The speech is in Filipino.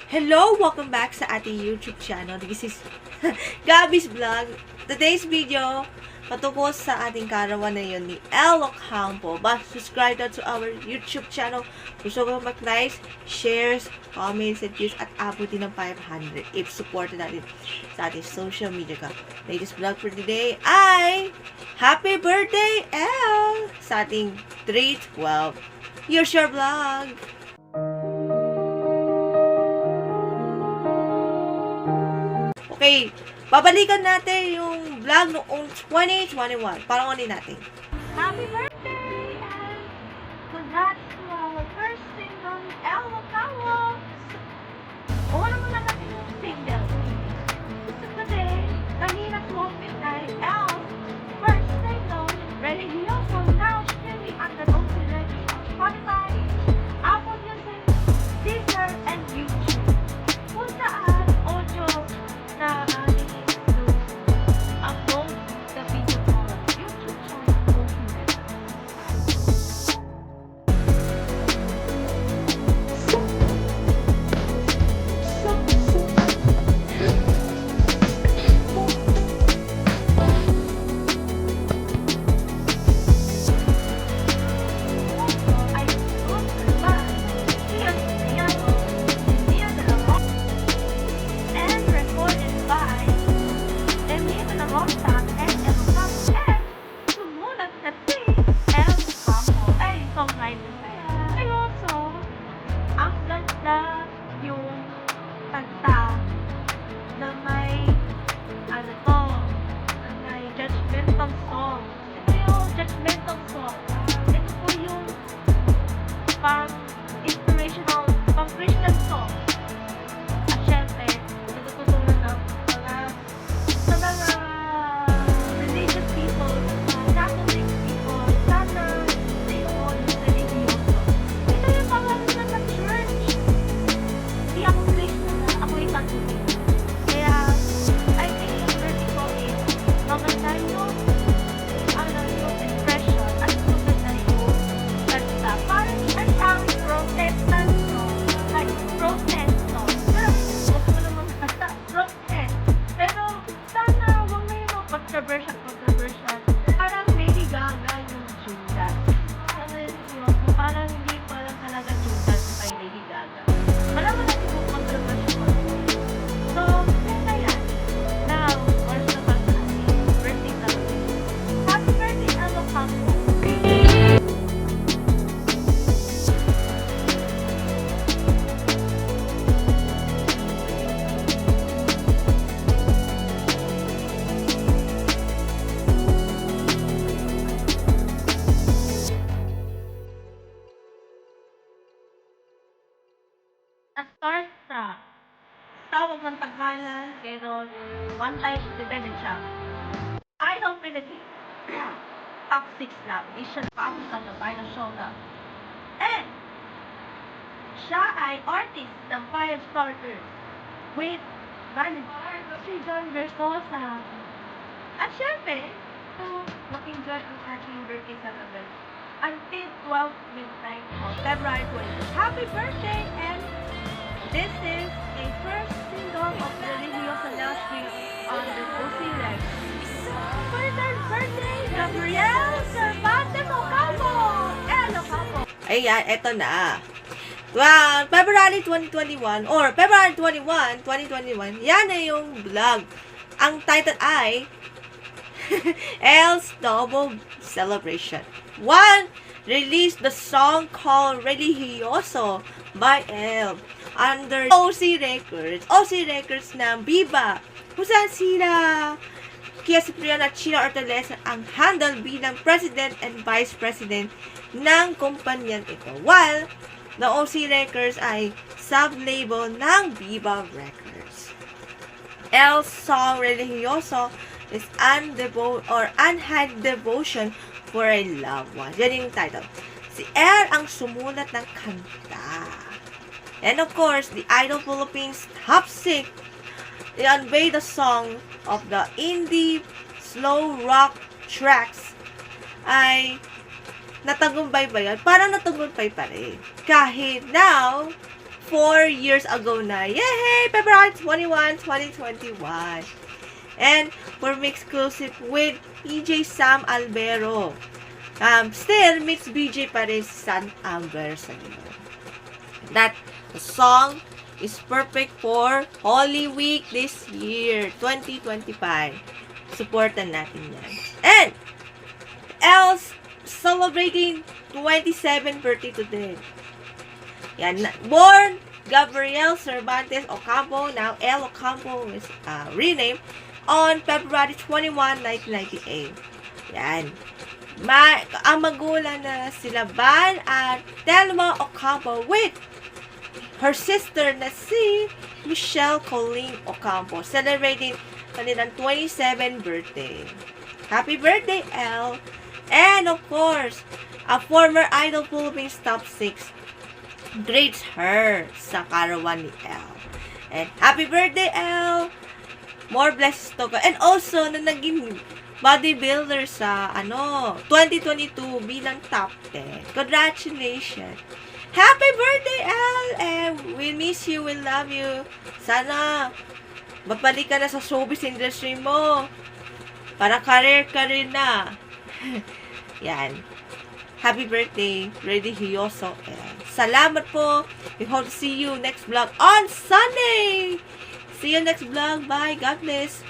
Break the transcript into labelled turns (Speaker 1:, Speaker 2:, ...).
Speaker 1: Hello! Welcome back sa ating YouTube channel. This is Gabby's Vlog. Today's video, patungkol sa ating karawan na yun ni El Ocampo. But subscribe na to our YouTube channel. Gusto ko mag-like, shares, comments, and views at abutin ng 500 if supported natin sa ating social media ka. Latest vlog for today ay Happy Birthday, El! Sa ating 3/12. Here's your vlog! Okay, babalikan natin yung vlog noong 2021. Parangonin natin.
Speaker 2: Happy birthday! And congrats to our first single, El Ocampo! Una mo na natin yung single. Kasi, kanina 12 midnight, El's first single, Religioso, now streaming under open register on Spotify, Apple Music, Deezer, and YouTube. Kung saan, audio na upload the video on YouTube channel. Pang inspirational, pang Christian song. At syempre, natututunan ng mga religious people, Catholic people, sana they all religyoso. Ito yung pangalan ng church. Hindi ako Christian na, ako'y Catholic. Kaya, I think yung birthday ko is maganda yung expression at maganda yung kanta. Parang ang protestant song, like protest song. Pero, huwag mo naman kanta, protest. Pero, sana huwag na yung controversial. Parang Lady Gaga yung Judas. Sana yun, parang hindi parang talaga Judas by Lady Gaga. Alam mo natin kung controversial. So, yun na yan. Now, oras na pa sa birthday natin. Happy birthday, El Ocampo. Starstruck. Tawag ng tanggalan, pero one time dependent siya. Idol Trinity. Top 6 lang. Hindi siya nakapunta sa final showdown. And, siya ay artist ng Firestarter with manager si John Versosa. At syempre, nag-enjoy ang aking birthday celebration until 12 midnight on February 20. Happy birthday! And this is a first single of the Religioso Now Street on the OC Rex. Further birthday, Gabriel Cervantes Ocampo! El Ocampo!
Speaker 1: Ayan, eto na. Well, February 2021 or February 21, 2021, yan na yung vlog. Ang title ay El's Double Celebration. 1. Released the song called Religioso by El under OC Records. OC Records ng Viva. Kung saan sila Kia Cipriano at Chino Ortales ang handle bilang President and Vice President ng kumpanyang ito. While the OC Records ay sub-label ng Viva Records. El's song Religioso is unhide devotion for a loved one. Yan yung title. Si El ang sumulat ng kanta. And of course, the Idol Philippines Top 6 unveiled the song of the indie slow rock tracks ay natagumpay ba yan? Parang natagumpay pa rin. Kahit now, 4 years ago na. Yay! February 21, 2021. And for me exclusive with PJ Sam Albero. Still, mix BJ pa rin si Sam Amber sa inyo. That song is perfect for Holy Week this year, 2025. Supportan natin yan. And, else, celebrating 27th birthday today. Yan, born Gabriel Cervantes Ocampo, now El Ocampo is renamed on February 21, 1998. Yan. Ang magulang na sila Van at Telma Ocampo with her sister na si Michelle Colleen Ocampo, celebrating kanilang 27th birthday. Happy birthday, Elle! And of course, a former Idol Philippines top 6 greets her sa karawan ni Elle. And happy birthday, Elle! More blessings to God. And also, na naging bodybuilder sa 2022 bilang top 10. Congratulations! Happy birthday, Elle! And we miss you, we love you. Sana mabalik ka na sa showbiz industry mo. Para career na. Yan. Happy birthday, Ready Hioso. Salamat po. We hope to see you next vlog on Sunday. See you next vlog. Bye. God bless.